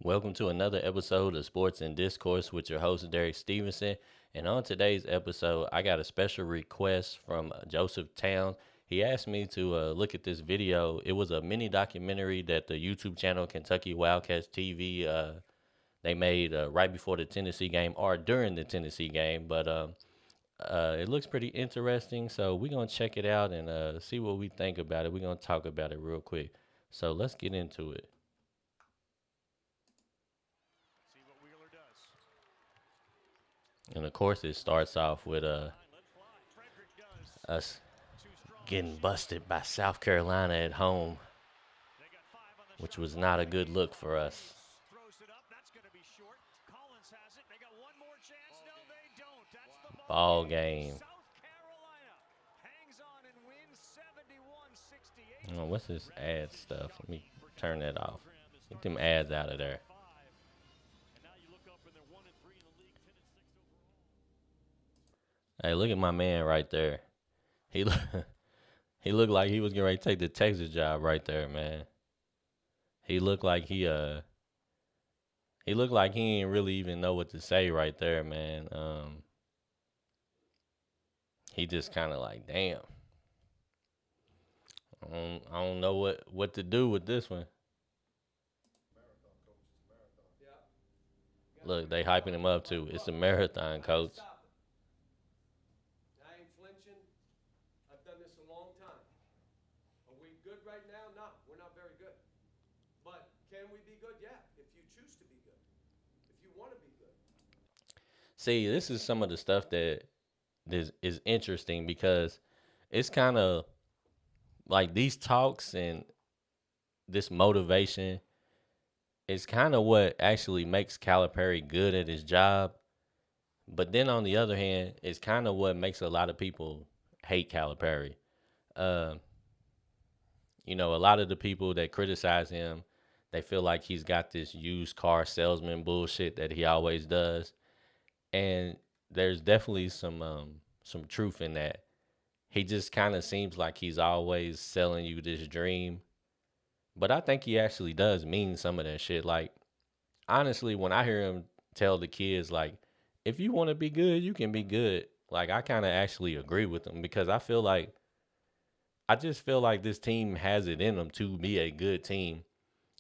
Welcome to another episode of Sports and Discourse with your host, Derek Stevenson. And on today's episode, I got a special request from Joseph Towns. He asked me to look at this video. It was a mini documentary that the YouTube channel Kentucky Wildcats TV they made right before the Tennessee game or during the Tennessee game. But it looks pretty interesting. So we're going to check it out and see what we think about it. We're going to talk about it real quick. So let's get into it. And of course, it starts off with us getting busted by South Carolina at home, which was not a good look for us. Ball game. Oh, what's this ad stuff? Let me turn that off. Get them ads out of there. Hey, look at my man right there. He he looked like he was getting ready to take the Texas job right there, man. He looked like he looked like he didn't really even know what to say right there, man. He just kind of like, damn. I don't know what to do with this one. Look, they hyping him up too. It's a marathon, coach. I ain't flinching. I've done this a long time. Are we good right now? No, we're not very good. But can we be good? Yeah, if you choose to be good. If you want to be good. See, this is some of the stuff that is interesting because it's kind of like these talks and this motivation is kind of what actually makes Calipari good at his job. But then on the other hand, it's kind of what makes a lot of people hate Calipari. Uh, a lot of the people that criticize him, they feel like he's got this used car salesman bullshit that he always does, and there's definitely some truth in that. He just kind of seems like he's always selling you this dream, but I think he actually does mean some of that shit. Like honestly, when I hear him tell the kids like, if you want to be good, you can be good. Like I kind of actually agree with him because I just feel like this team has it in them to be a good team.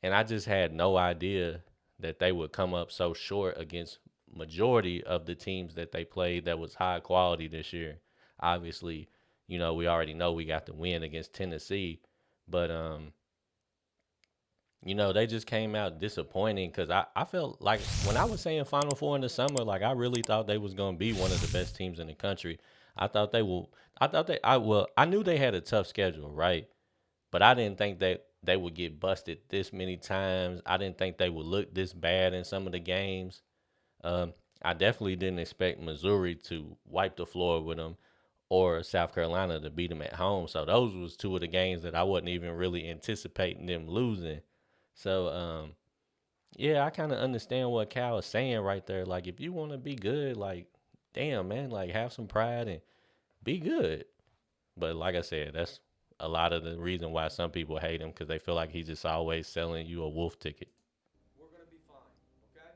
And I just had no idea that they would come up so short against majority of the teams that they played that was high quality this year. Obviously, we already know we got the win against Tennessee, but they just came out disappointing because I felt like when I was saying Final Four in the summer, like I really thought they was gonna be one of the best teams in the country. I thought they will. I thought they. I knew they had a tough schedule, right? But I didn't think that they would get busted this many times. I didn't think they would look this bad in some of the games. I definitely didn't expect Missouri to wipe the floor with them or South Carolina to beat them at home. So those was two of the games that I wasn't even really anticipating them losing. So yeah, I kind of understand what Cal is saying right there. Like if you want to be good, like damn man, like have some pride and be good. But like I said, that's a lot of the reason why some people hate him because they feel like he's just always selling you a wolf ticket. We're going to be fine, okay?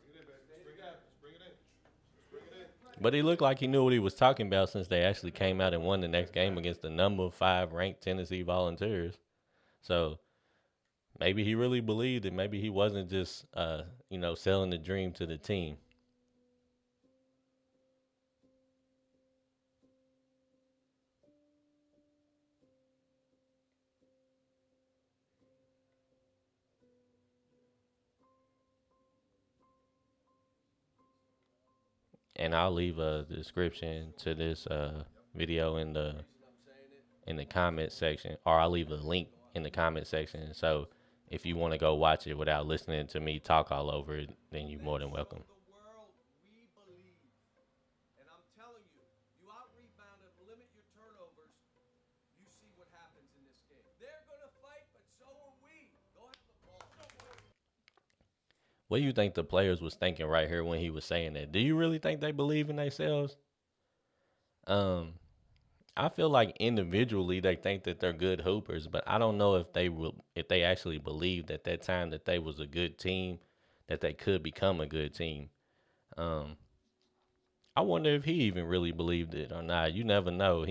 Bring it in, baby. Let's bring it in. Let's bring it in. Let's bring it in. But he looked like he knew what he was talking about since they actually came out and won the next game against the number 5 ranked Tennessee Volunteers. So maybe he really believed it. Maybe he wasn't just, selling the dream to the team. And I'll leave a description to this video in the comment section, or I'll leave a link in the comment section. So if you want to go watch it without listening to me talk all over it, then you're more than welcome. The world, we believe. And I'm telling you, you out rebound and limit your turnovers. You see what happens in this game. They're going to fight, but so are we. Go have the ball. What do you think the players was thinking right here when he was saying that? Do you really think they believe in themselves? Um, I feel like individually they think that they're good hoopers, but I don't know if they will if they actually believe that that time that they was a good team, that they could become a good team. Um, I wonder if he even really believed it or not. You never know.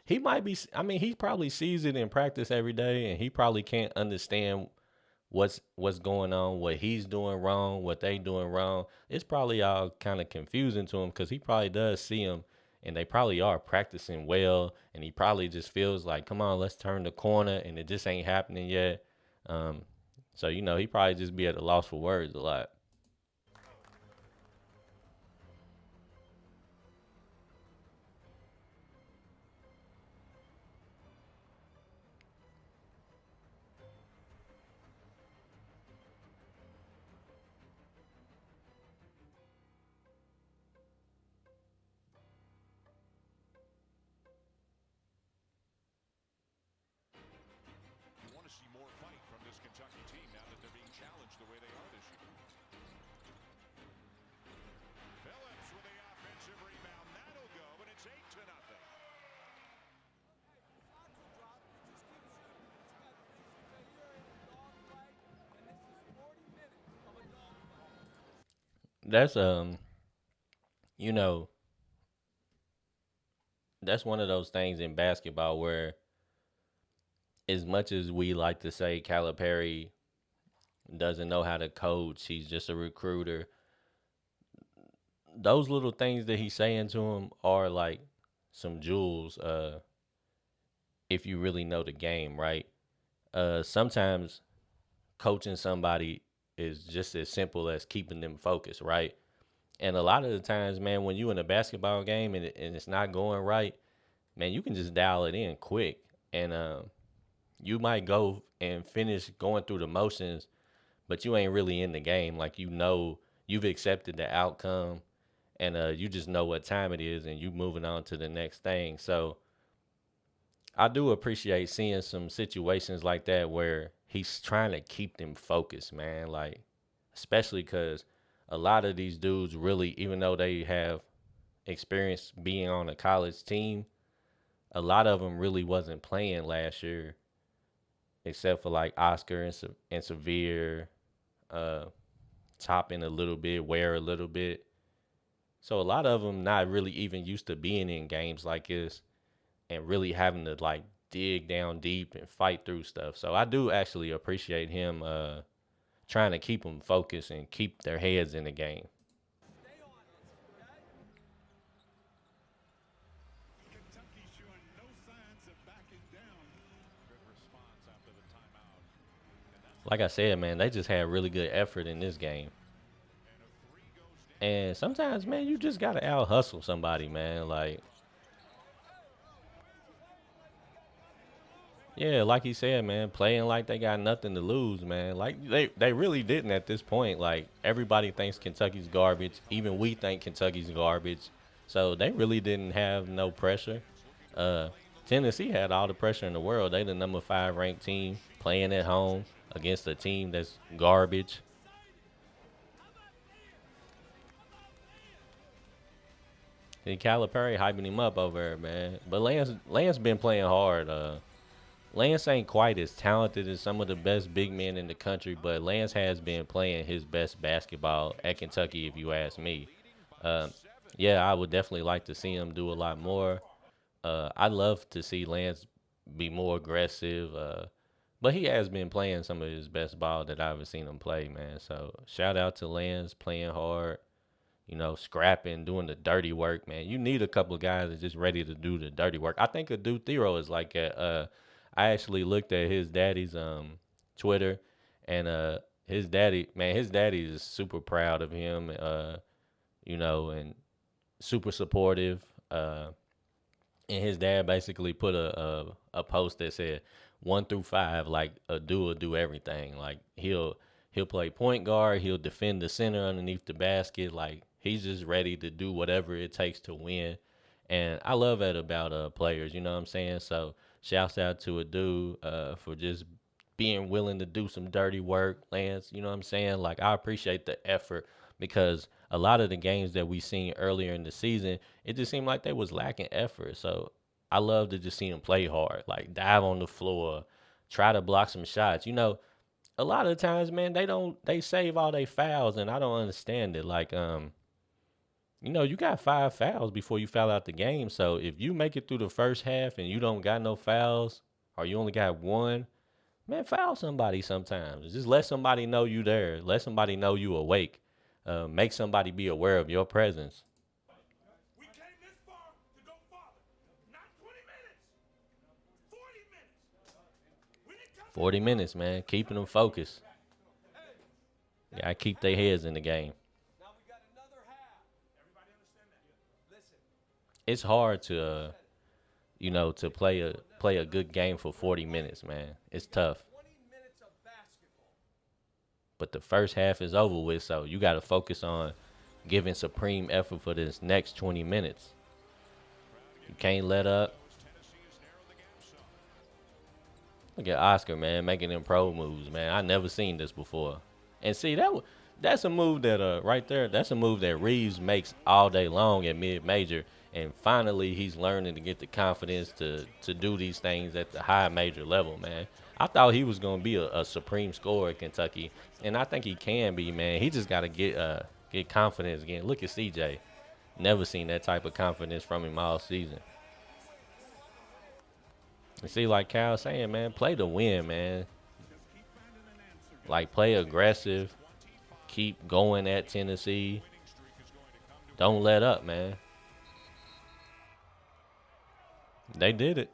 He might be. I mean, he probably sees it in practice every day, and he probably can't understand what's going on, what he's doing wrong, what they doing wrong. It's probably all kind of confusing to him because he probably does see them, and they probably are practicing well, and he probably just feels like, come on, let's turn the corner, and it just ain't happening yet. Um, so he probably just be at a loss for words a lot. You want to see more fight from this Kentucky team now that they're being challenged the way they are this year. Phillips with the offensive rebound. That'll go, and it's 8-0. That's you know, that's one of those things in basketball where, as much as we like to say Calipari doesn't know how to coach, he's just a recruiter. Those little things that he's saying to him are like some jewels. If you really know the game, right? Sometimes coaching somebody is just as simple as keeping them focused, right? And a lot of the times, man, when you in a basketball game and it's not going right, man, you can just dial it in quick, and you might go and finish going through the motions, but you ain't really in the game. Like you've accepted the outcome, and you just know what time it is, and you moving on to the next thing. So I do appreciate seeing some situations like that where he's trying to keep them focused, man. Like, especially because a lot of these dudes really, even though they have experience being on a college team, a lot of them really wasn't playing last year, except for like Oscar and Severe, uh, Topping a little bit, Ware a little bit. So a lot of them not really even used to being in games like this and really having to like dig down deep and fight through stuff. So I do actually appreciate him trying to keep them focused and keep their heads in the game. Kentucky showing no signs of backing down. Good response after the timeout. And that's Like I said, man, they just had really good effort in this game. and a three goes down. And sometimes, man, you just gotta out hustle somebody, man. Like, yeah, like he said, man, playing like they got nothing to lose, man. Like they really didn't at this point. Like everybody thinks Kentucky's garbage. Even we think Kentucky's garbage. So they really didn't have no pressure. Uh, Tennessee had all the pressure in the world. They the number 5 ranked team playing at home against a team that's garbage. And Calipari hyping him up over there, man. But Lance been playing hard. Lance ain't quite as talented as some of the best big men in the country, but Lance has been playing his best basketball at Kentucky, if you ask me. Uh, yeah, I would definitely like to see him do a lot more. I'd love to see Lance be more aggressive, but he has been playing some of his best ball that I've ever seen him play, man. So shout out to Lance playing hard, scrapping, doing the dirty work, man. You need a couple of guys that's just ready to do the dirty work. I think a dude Thero is like that. I actually looked at his daddy's Twitter, and his daddy is super proud of him, and super supportive. And his dad basically put a post that said 1 through 5, like a dude will do everything. Like he'll play point guard, he'll defend the center underneath the basket. Like he's just ready to do whatever it takes to win. And I love that about players, you know what I'm saying? So shouts out to a dude for just being willing to do some dirty work, Lance. You know what I'm saying? Like I appreciate the effort because a lot of the games that we seen earlier in the season, it just seemed like they was lacking effort. So I love to just see him play hard, like dive on the floor, try to block some shots. A lot of times, man, they save all their fouls, and I don't understand it. Like, you got 5 fouls before you foul out the game. So if you make it through the first half and you don't got no fouls, or you only got one, man, foul somebody sometimes. Just let somebody know you there. Let somebody know you awake. Make somebody be aware of your presence. We came this far to go farther. Not 20 minutes. 40 minutes. We didn't come 40 minutes, man. Keeping them focused. Gotta keep their heads in the game. Now we got another half. Everybody understand that? Listen. It's hard to to play a good game for 40 minutes, man. It's tough. 20 minutes of basketball. But the first half is over with, so you got to focus on giving supreme effort for this next 20 minutes. You can't let up. Look at Oscar, man, making them pro moves, man. I never seen this before. And see, that's a move that right there, that's a move that Reeves makes all day long at mid-major. And finally, he's learning to get the confidence to do these things at the high major level, man. I thought he was going to be a supreme scorer at Kentucky, and I think he can be, man. He just got to get confidence again. Look at CJ. Never seen that type of confidence from him all season. And see, like Cal saying, man, play to win, man. Like, play aggressive. Keep going at Tennessee. Don't let up, man. They did it.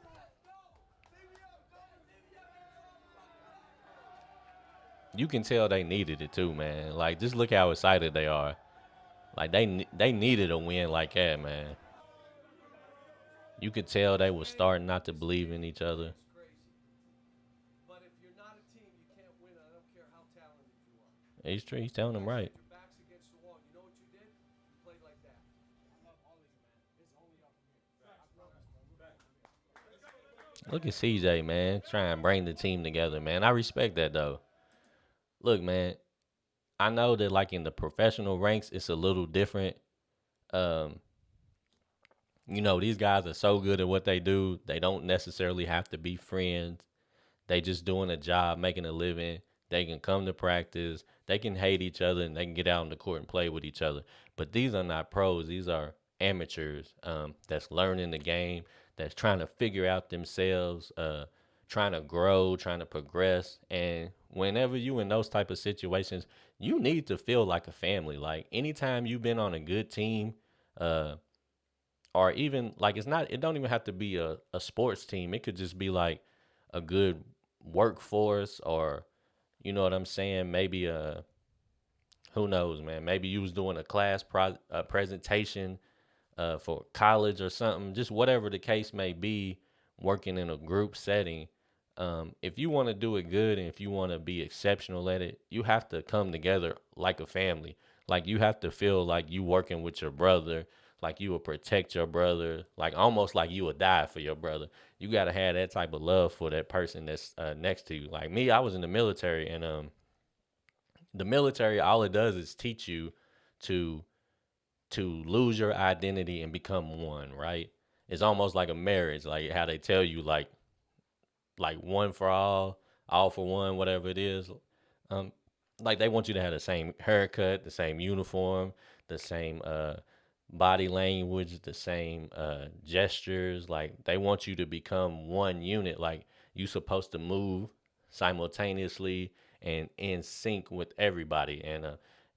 You can tell they needed it too, man. Like, just look how excited they are. Like, they needed a win like that, man. You could tell they were starting not to believe in each other. But if you're not a team, you can't win. I don't care how talented you are. He's telling them right. Your back's against the wall. You know what you did? You played like that. I love all these, man. It's only up from here. Look at CJ, man, trying to bring the team together, man. I respect that, though. Look, man, I know that, like, in the professional ranks, it's a little different. These guys are so good at what they do, they don't necessarily have to be friends. They just doing a job, making a living. They can come to practice. They can hate each other, and they can get out on the court and play with each other. But these are not pros. These are amateurs that's learning the game, that's trying to figure out themselves, trying to grow, trying to progress. And whenever you in those type of situations, you need to feel like a family. Like, anytime you've been on a good team, or even, like, it don't even have to be a sports team. It could just be like a good workforce, or, you know what I'm saying? Maybe who knows, man? Maybe you was doing a class presentation for college or something. Just whatever the case may be, working in a group setting. If you want to do it good and if you want to be exceptional at it, you have to come together like a family. Like, you have to feel like you working with your brother, like you will protect your brother, like almost like you would die for your brother. You got to have that type of love for that person that's next to you. Like me, I was in the military, and the military, all it does is teach you to lose your identity and become one, right? It's almost like a marriage, like how they tell you, like one for all for one, whatever it is. Like, they want you to have the same haircut, the same uniform, the same body language, the same gestures. Like, they want you to become one unit. Like, you supposed to move simultaneously and in sync with everybody. And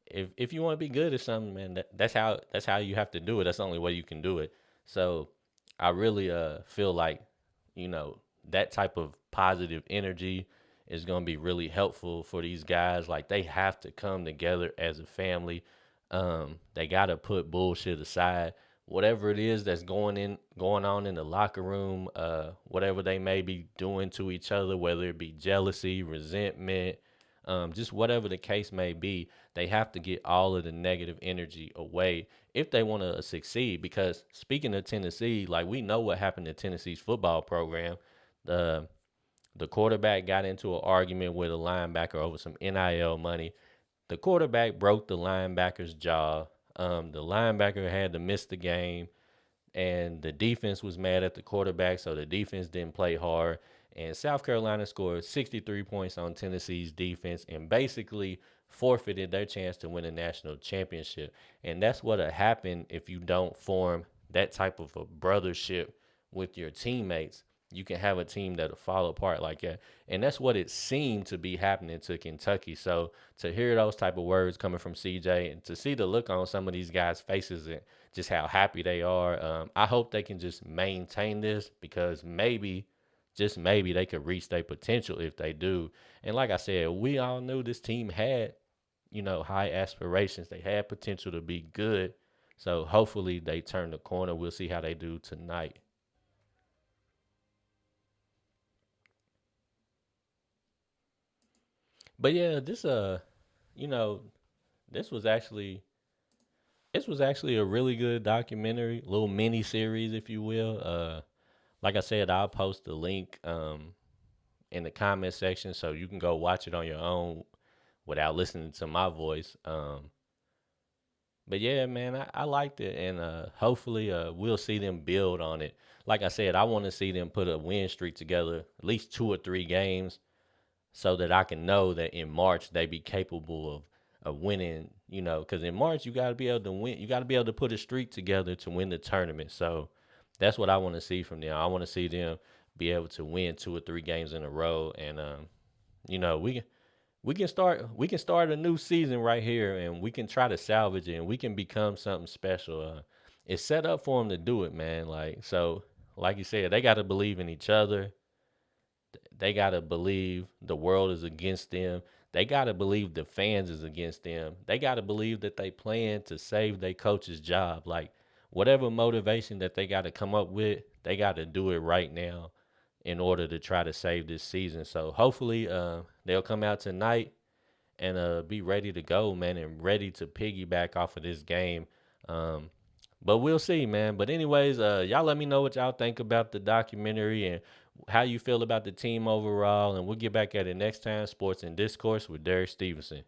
if you want to be good at something, man, that's how you have to do it. That's the only way you can do it. So I really feel like, that type of positive energy is going to be really helpful for these guys. Like, they have to come together as a family. They got to put bullshit aside. Whatever it is that's going on in the locker room, whatever they may be doing to each other, whether it be jealousy, resentment, just whatever the case may be, they have to get all of the negative energy away if they want to succeed. Because speaking of Tennessee, like, we know what happened to Tennessee's football program. The quarterback got into an argument with a linebacker over some NIL money. The quarterback broke the linebacker's jaw. The linebacker had to miss the game. and the defense was mad at the quarterback, so the defense didn't play hard. And South Carolina scored 63 points on Tennessee's defense and basically forfeited their chance to win a national championship. And that's what'll happen if you don't form that type of a brothership with your teammates. You can have a team that'll fall apart like that. And that's what it seemed to be happening to Kentucky. So to hear those type of words coming from CJ and to see the look on some of these guys' faces and just how happy they are, I hope they can just maintain this, because maybe, just maybe, they could reach their potential if they do. And like I said, we all knew this team had, high aspirations. They had potential to be good. So hopefully they turn the corner. We'll see how they do tonight. But yeah, you know, this was actually a really good documentary, little mini series, if you will. Like I said, I'll post the link in the comment section so you can go watch it on your own without listening to my voice. But yeah, man, I liked it, and hopefully we'll see them build on it. Like I said, I want to see them put a win streak together, at least 2 or 3 games, so that I can know that in March they be capable of winning. Because in March you got to be able to win. You got to be able to put a streak together to win the tournament. So that's what I want to see from them. I want to see them be able to win 2 or 3 games in a row, and you know, we can start a new season right here, and we can try to salvage it, and we can become something special. It's set up for them to do it, man. Like so, like you said, they got to believe in each other. They got to believe the world is against them. They got to believe the fans is against them. They got to believe that they plan to save their coach's job. Like whatever motivation that they got to come up with, they got to do it right now in order to try to save this season. So hopefully they'll come out tonight and be ready to go, man, and ready to piggyback off of this game. Um, but we'll see, man. But anyways, y'all let me know what y'all think about the documentary and how you feel about the team overall. And we'll get back at it next time. Sports and Discourse with Derek Stevenson.